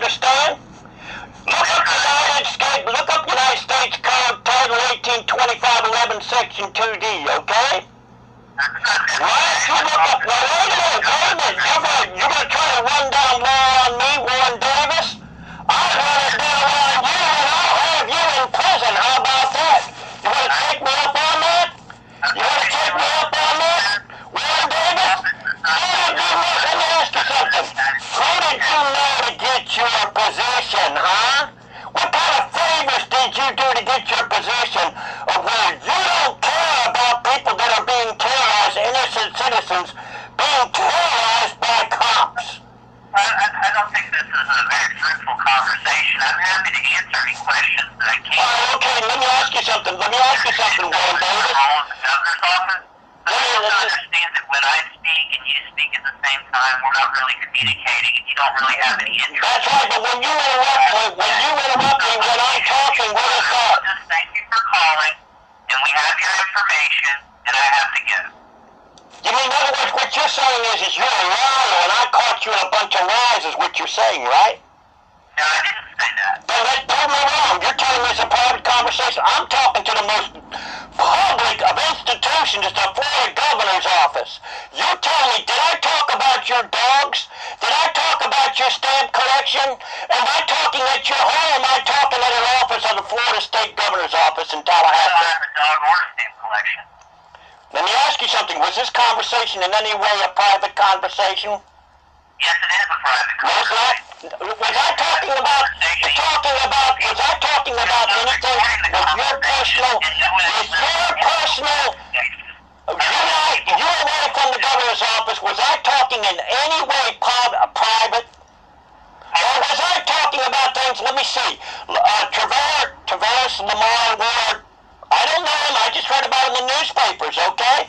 understand? Look up United States Code Title 18, 2511, Section 2D, okay? Right? You look up, now wait a minute, you're going to try to run down law on me, Warren Davis? I'll run it down on you and I'll have you in prison, how about that? You want to take me up on that? You want to take me up on that? Warren Davis? Let me ask you something. How did you know to get your position, huh? What kind of favors did you do to get your position of where you don't care about people that are being terrorized, innocent citizens being terrorized by cops? I don't think this is a very fruitful conversation. I'm happy to answer any questions that I can. Okay, let me ask you something, Warren Davis. The governor's office? I don't understand that when I speak and you speak at the same time, we're not really communicating and you don't really have any interest. That's right, but when you interrupt me when I'm talking, what is that? Just thank you for calling, and we have your information, and I have to go. You mean, in other words, what you're saying is you're a liar, and I caught you in a bunch of lies is what you're saying, right? No, I didn't say that. Then that prove me wrong. You're telling me it's a private conversation. I'm talking to the most public of institutions, it's the Florida governor's office. You tell me, did I talk about your dogs? Did I talk about your stamp collection? Am I talking at your home, or am I talking at an office of the Florida State Governor's Office in Tallahassee? I don't have a dog or a stamp collection. Let me ask you something. Was this conversation in any way a private conversation? Yes, it is a private conversation. Was I talking about anything with your personal, you away from the governor's office, was I talking in any way private? Or was I talking about things, let me see, Tavares Lamar Ward, I don't know him, I just read about him in the newspapers, okay?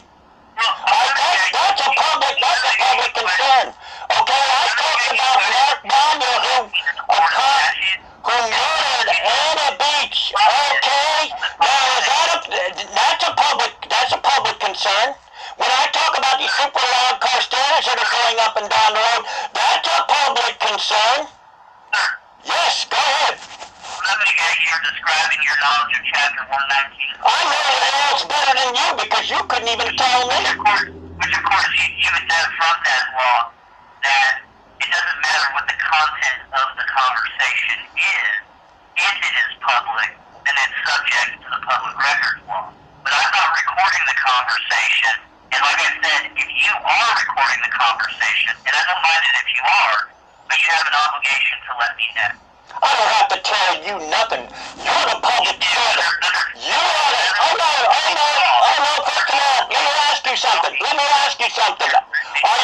That's a public concern. Okay, I talked about Mark Bonner, who murdered Anna Beach. Okay, now that's a public concern. When I talk about these super loud car standards that are going up and down the road, that's a public concern. Yes, go ahead. You're describing your knowledge of Chapter 119. I know it else better than you because you couldn't even tell me. Which of course you would know from that law that it doesn't matter what the content of the conversation is, if it is public, then it's subject to the public records law. But I'm not recording the conversation, and like I said, if you are recording the conversation, and I don't mind it if you are, but you have an obligation to let me know. I don't have to tell you nothing. You're the public servant. You are the... Oh no, first of all, let me ask you something. Are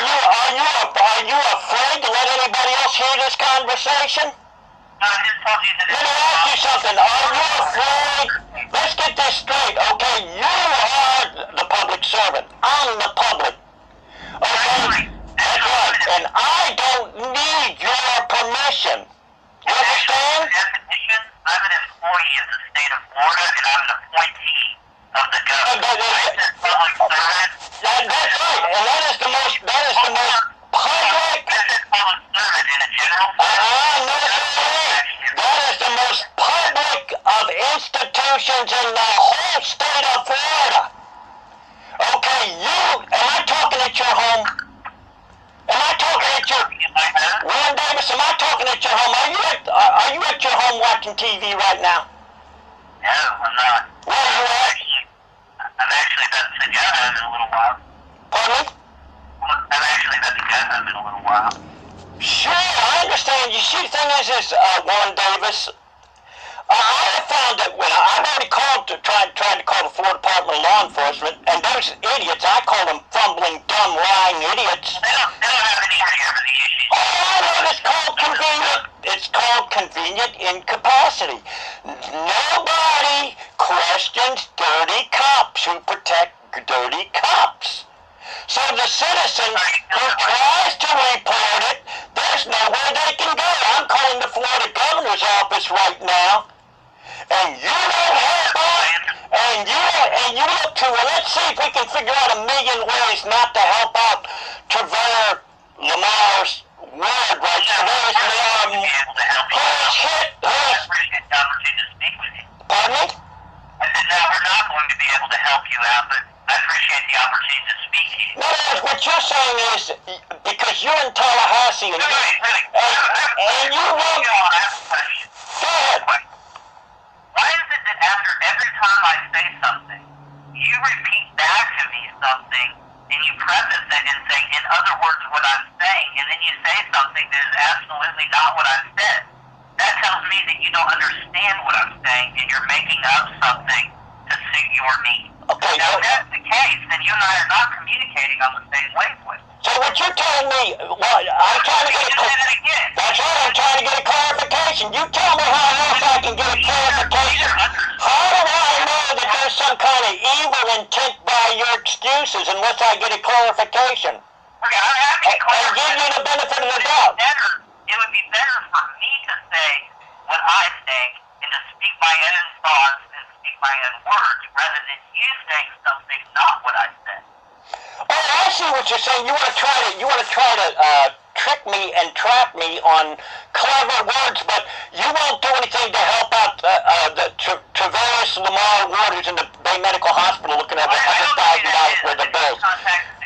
you afraid to let anybody else hear this conversation? No, I just told you that let me ask you something. Are you afraid? Let's get this straight, okay? You are the public servant. I'm the public. Okay? That's right. And I don't need your permission. You understand? I'm an employee of the state of Florida, and I'm an appointee of the government. That's right, and that is the most public. Public servant in a general That is the most public of institutions in the whole state of Florida. Okay, am I talking at your home? Warren Davis, am I talking at your home? Are you at your home watching TV right now? No, I'm not. Where are you at? I'm actually about to go home in a little while. Pardon me? I'm actually about to go home in a little while. Sure, I understand. You see, the thing is Warren Davis, I have found that when I've already tried to call the Florida Department of Law Enforcement, and those idiots, I call them fumbling, dumb, lying idiots. They don't have any idea of the issues. Oh, I know, it's called convenient incapacity. Nobody questions dirty cops who protect dirty cops. So the citizen who tries to report it, there's nowhere they can go. I'm calling the Florida governor's office right now, and you don't help out, and you look to, well, let's see if we can figure out a million ways not to help out Tavares Lamar's word right now. Be able to help that we're not going to be able to help you out, but I appreciate the opportunity to speak to you. No, what you're saying is, because you're in Tallahassee, and you won't... I have a question. Go ahead. Why is it that after every time I say something, you repeat back to me something, and you preface it and say, in other words, what I'm saying, and then you say something that is absolutely not what I've said? That tells me that you don't understand what I'm saying, and you're making up something to suit your needs. Okay, now, if that's the case, then you and I are not communicating on the same wavelength. so what you're telling me, I'm trying to get that's right, I'm trying to get a clarification. You tell me how else I can get a clarification. How do I know that there's some kind of evil intent by your excuses unless I get a clarification? Okay, I'm happy to and give you the benefit of the doubt. It would be better for me to say what I think and to speak my own thoughts and speak my own words rather than you saying something not what I said. Oh, I see what you're saying. You want to try to trick me and trap me on clever words, but you won't do anything to help out Traverse Lamar Waters in the Bay Medical Hospital looking at $100,000 worth of bills.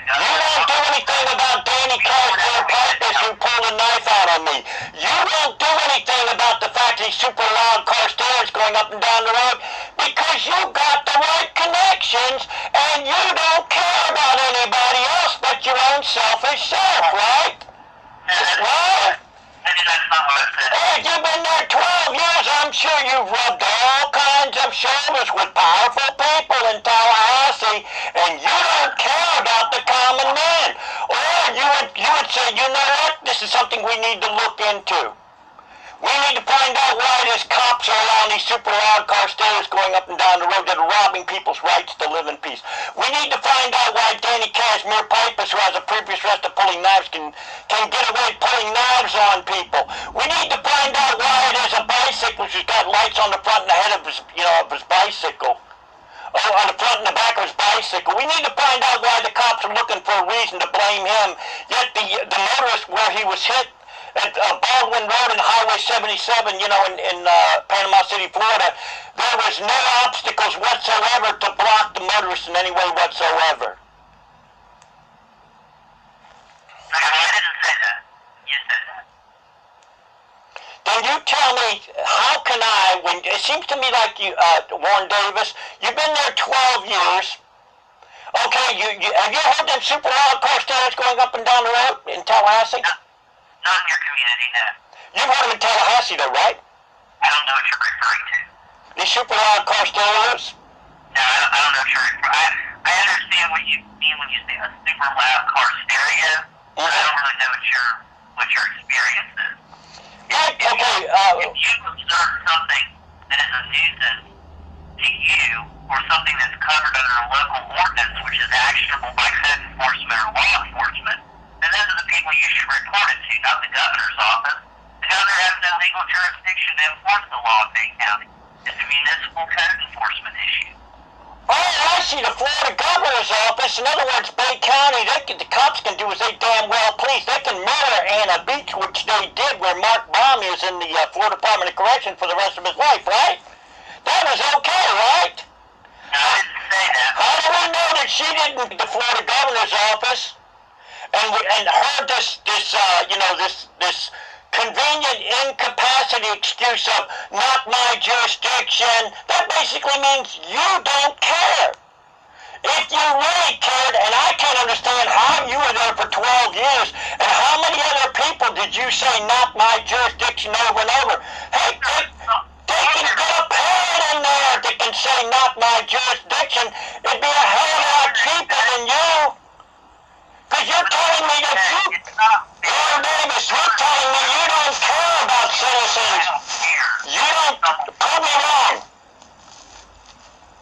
You won't do anything about Danny Cashmere Pipers who pulled a knife out on me. You won't do anything about the fact these super loud car stereos going up and down the road because you got the right connections and you don't care about anybody else but your own selfish self, right? Right? Hey, you've been there 12 years. I'm sure you've rubbed all kinds of shoulders with powerful people in Tallahassee, and you don't care about the common man. Or you would say, you know what? This is something we need to look into. We need to find out why these cops are allowing these super loud car stereos going up and down the road that are robbing people's rights to live in peace. We need to find out why Danny Cashmere Pipers, who has a previous arrest of pulling knives, can get away pulling knives on people. We need to find out why there's a bicycle who's got lights on the front and the head of his, of his bicycle. On the front and the back of his bicycle. We need to find out why the cops are looking for a reason to blame him. Yet the motorist where he was hit at Baldwin Road and Highway 77, in Panama City, Florida, there was no obstacles whatsoever to block the motorist in any way whatsoever. I didn't say that. You said that. Then you tell me, how can I, when it seems to me like you, Warren Davis, you've been there 12 years. Okay, have you heard them super loud car stereos going up and down the road in Tallahassee? No. Not in your community, no. You've heard them in Tallahassee, though, right? I don't know what you're referring to. These super loud car stereos? No, I don't know what you're referring to. I understand what you mean when you say a super loud car stereo, but I don't really know what your experience is. If you observe something that is a nuisance to you, or something that's covered under a local ordinance, which is actionable by code enforcement or law enforcement, then those are the people you should report it to, not the governor's office. The governor has no legal jurisdiction to enforce the law in Bay County. It's a municipal code enforcement issue. Oh, I see. The Florida governor's office. In other words, Bay County, the cops can do as they damn well please. They can murder Anna Beach, which they did, where Mark Baum is in the Florida Department of Correction for the rest of his life, right? That was okay, right? No, I didn't say that. How do we know that she didn't, the Florida governor's office, and heard this convenient incapacity excuse of not my jurisdiction? That basically means you don't care. If you really cared, and I can't understand how you were there for 12 years, and how many other people did you say not my jurisdiction over and over? Hey, they can get a pad in there that can say not my jurisdiction. It'd be a hell of a lot cheaper than you. Because you're telling me that Warren Davis, you're telling me you don't care about citizens. You don't, prove me wrong.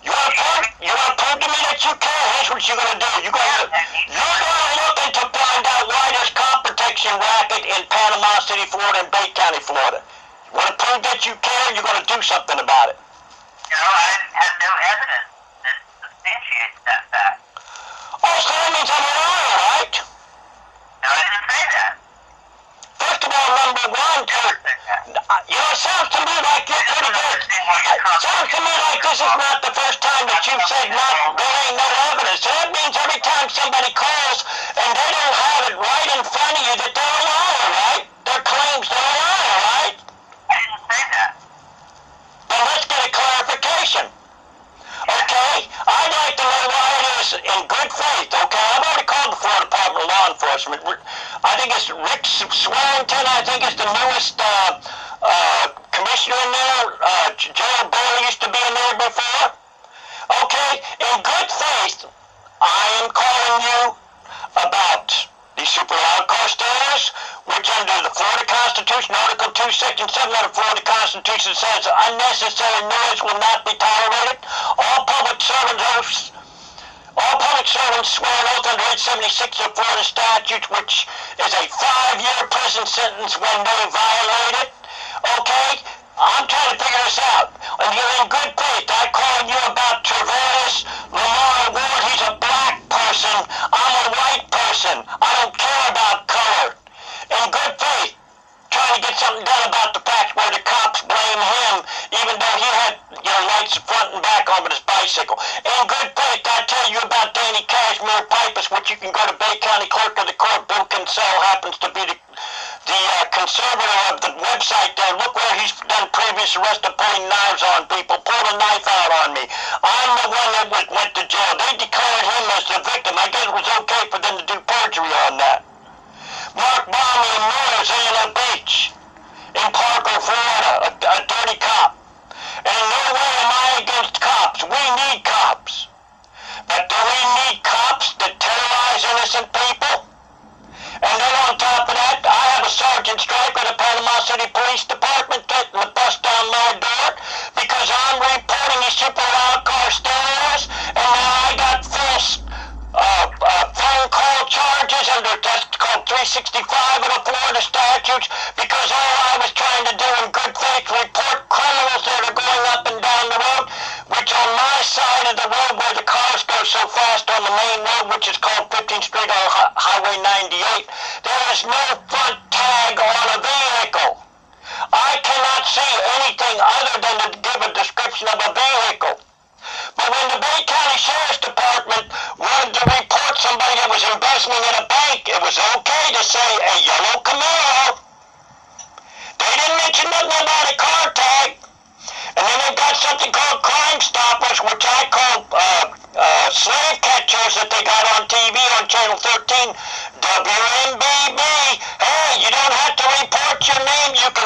You want to prove to me that you care? Here's what you're going to do. You're going to look into find out why there's cop protection racket in Panama City, Florida, and Bay County, Florida. You want to prove that you care? You're going to do something about it. I have no evidence that substantiates that fact. Oh, so that means I'm a liar, right? No, I didn't say that. First of all, number one, it sounds to me like you're pretty good. It sounds to me like this is not the first time time that you've said there ain't no evidence. So that means every time somebody calls and they don't have it right in front of you that they're a liar, right? Their claims they're a liar, right? I didn't say that. Well, let's get a clarification. Okay? I'd like to know why it is in good faith, okay? I've already called the Florida Department of Law Enforcement. I think it's Rick Swearington, I think is the newest commissioner in there. Gerald Boyle used to be in there before. Okay? In good faith, I am calling you about these super loud car stereos, which under the Florida Constitution, Article 2, Section 7 of the Florida Constitution says unnecessary noise will not be tolerated. All public servants swear an oath under 876 of Florida statutes, which is a 5-year prison sentence when they violate it. Okay? I'm trying to figure this out. And you're in good faith. I called you about Travaris Lamar Ward. He's a black person. I'm a white person. I don't care about color. In good faith, trying to get something done about the fact where the cops blame him, even though he had, lights front and back on his bicycle. In good faith, I tell you about Danny Cashmere Pipus, which you can go to Bay County Clerk of the Court. Bill Kinsell happens to be the conservator of the website there. Look where he's done previous arrests of pulling knives on people, pulled a knife out on me. I'm the one that went to jail. They declared him as the victim. I guess it was okay for them to do perjury on that. Mark Baumey and Moore's in Beach in Parker, Florida, a dirty cop. And no way am I against cops. We need cops. But do we need cops that terrorize innocent people? And then on top of that, I have a sergeant strike with the Panama City Police Department taking the bus down my door because I'm reporting these super loud car stereos, and now I got false phone call charges under that's called 365 of the Florida statutes because all I was trying to do in good faith report criminals that are going up and down the road, which on my side of the road where the cars go so fast on the main road, which is called 15th Street or Highway 98, there is no front tag on a vehicle. I cannot see anything other than to give a description of a vehicle. But when the Bay County Sheriff's Department wanted to report somebody that was embezzling at a bank, it was okay to say a yellow Camaro. They didn't mention nothing about a car tag. And then they've got something called Crime Stoppers, which I call slave catchers that they got on TV on Channel 13. WMBB